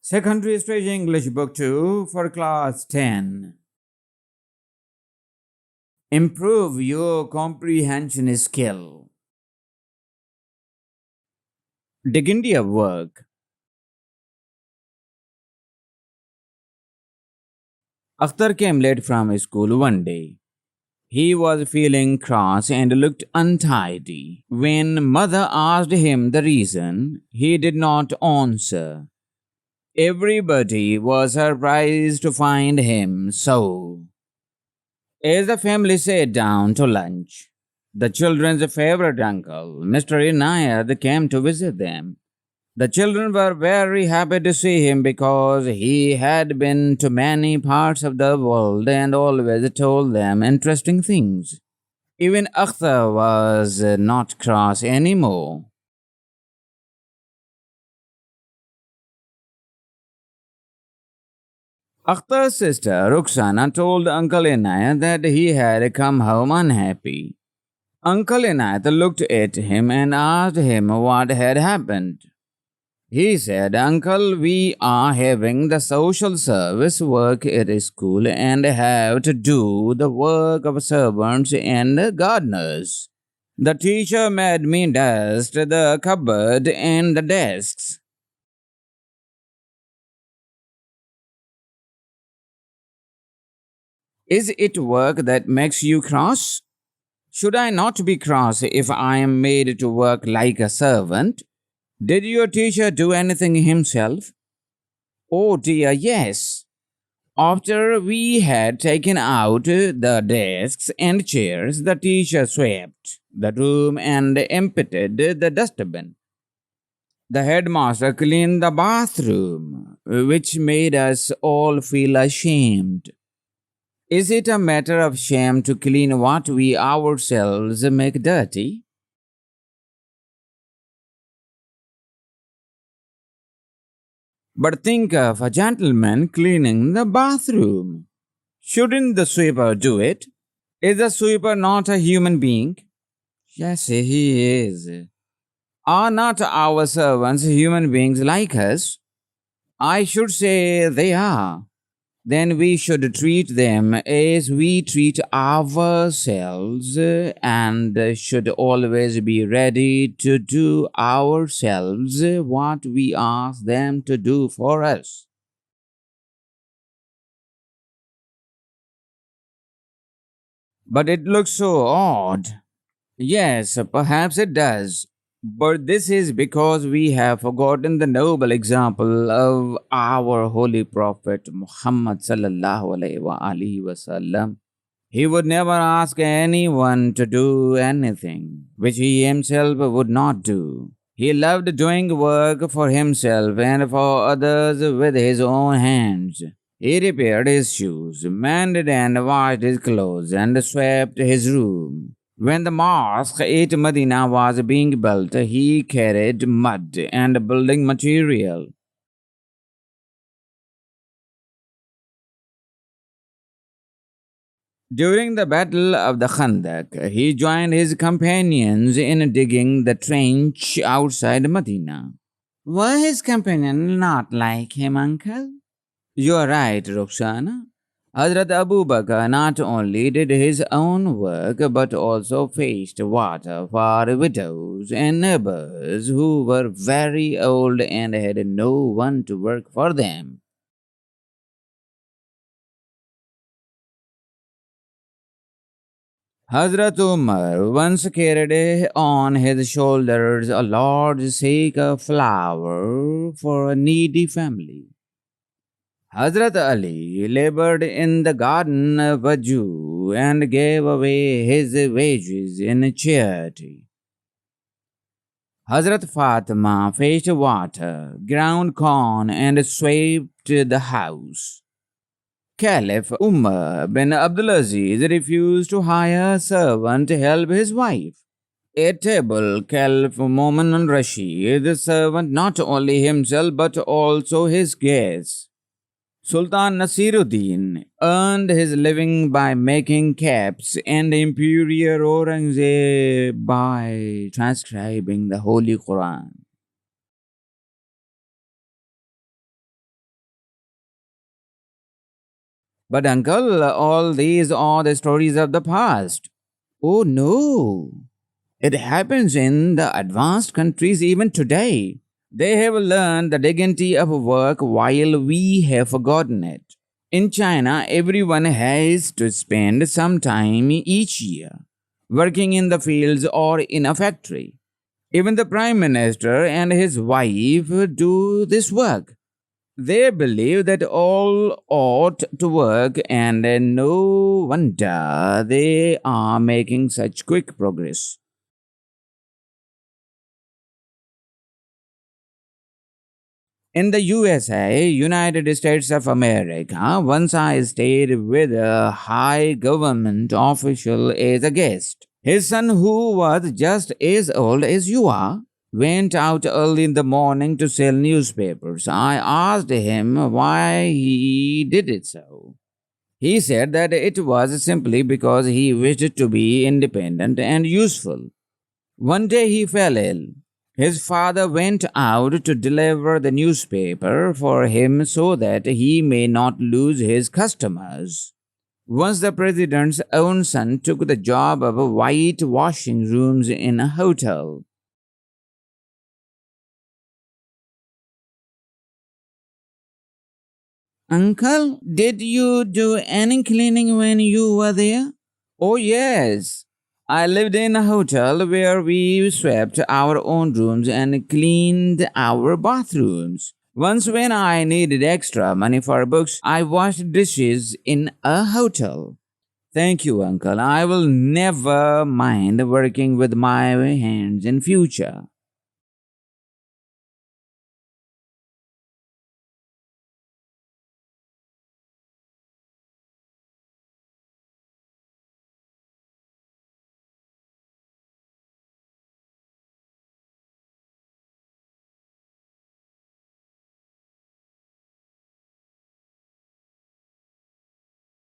Secondary Stage English Book 2 for Class 10. Improve your comprehension skill. Dignity of work. Akhtar came late from school one day. He was feeling cross and looked untidy. When mother asked him the reason, he did not answer. Everybody was surprised to find him so. As the family sat down to lunch, the children's favorite uncle, Mr. Inayat, came to visit them. The children were very happy to see him because he had been to many parts of the world and always told them interesting things. Even Akhtar was not cross anymore. Akhtar's sister Ruxana told Uncle Inayat that he had come home unhappy. Uncle Inayat looked at him and asked him what had happened. He said, Uncle, we are having the social service work at school and have to do the work of servants and gardeners. The teacher made me dust the cupboard and the desks. Is it work that makes you cross? Should I not be cross if I am made to work like a servant? Did your teacher do anything himself? Oh dear, yes. After we had taken out the desks and chairs, the teacher swept the room and emptied the dustbin. The headmaster cleaned the bathroom, which made us all feel ashamed. Is it a matter of shame to clean what we ourselves make dirty? But think of a gentleman cleaning the bathroom. Shouldn't the sweeper do it? Is the sweeper not a human being? Yes, he is. Are not our servants human beings like us? I should say they are. Then we should treat them as we treat ourselves and should always be ready to do ourselves what we ask them to do for us. But it looks so odd. Yes, perhaps it does. But this is because we have forgotten the noble example of our holy prophet Muhammad sallallahu alaihi wasallam. He would never ask anyone to do anything which he himself would not do. He loved doing work for himself and for others with his own hands. He repaired his shoes, mended and washed his clothes, and swept his room. When the mosque at Medina was being built, he carried mud and building material. During the Battle of the Khandak, he joined his companions in digging the trench outside Medina. Were his companions not like him, uncle? You are right, Ruxana. Hazrat Abu Bakr not only did his own work but also fetched water for widows and neighbors who were very old and had no one to work for them. Hazrat Umar once carried on his shoulders a large sack of flour for a needy family. Hazrat Ali labored in the garden of a Jew and gave away his wages in charity. Hazrat Fatima fetched water, ground corn, and swept the house. Caliph Umar bin Abdulaziz refused to hire a servant to help his wife. At table, Caliph Momin al-Rashid, the servant not only himself but also his guests. Sultan Nasiruddin earned his living by making caps and Emperor Aurangzeb by transcribing the Holy Quran. But, uncle, all these are the stories of the past. Oh no. It happens in the advanced countries even today. They have learned the dignity of work while we have forgotten it. In China, everyone has to spend some time each year working in the fields or in a factory. Even the prime minister and his wife do this work. They believe that all ought to work, and no wonder they are making such quick progress. In the USA, United States of America, once I stayed with a high government official as a guest. His son, who was just as old as you are, went out early in the morning to sell newspapers. I asked him why he did it so. He said that it was simply because he wished to be independent and useful. One day he fell ill. His father went out to deliver the newspaper for him so that he may not lose his customers. Once the president's own son took the job of whitewashing rooms in a hotel. Uncle, did you do any cleaning when you were there? Oh, yes. I lived in a hotel where we swept our own rooms and cleaned our bathrooms. Once, when I needed extra money for books, I washed dishes in a hotel. Thank you, Uncle. I will never mind working with my hands in future.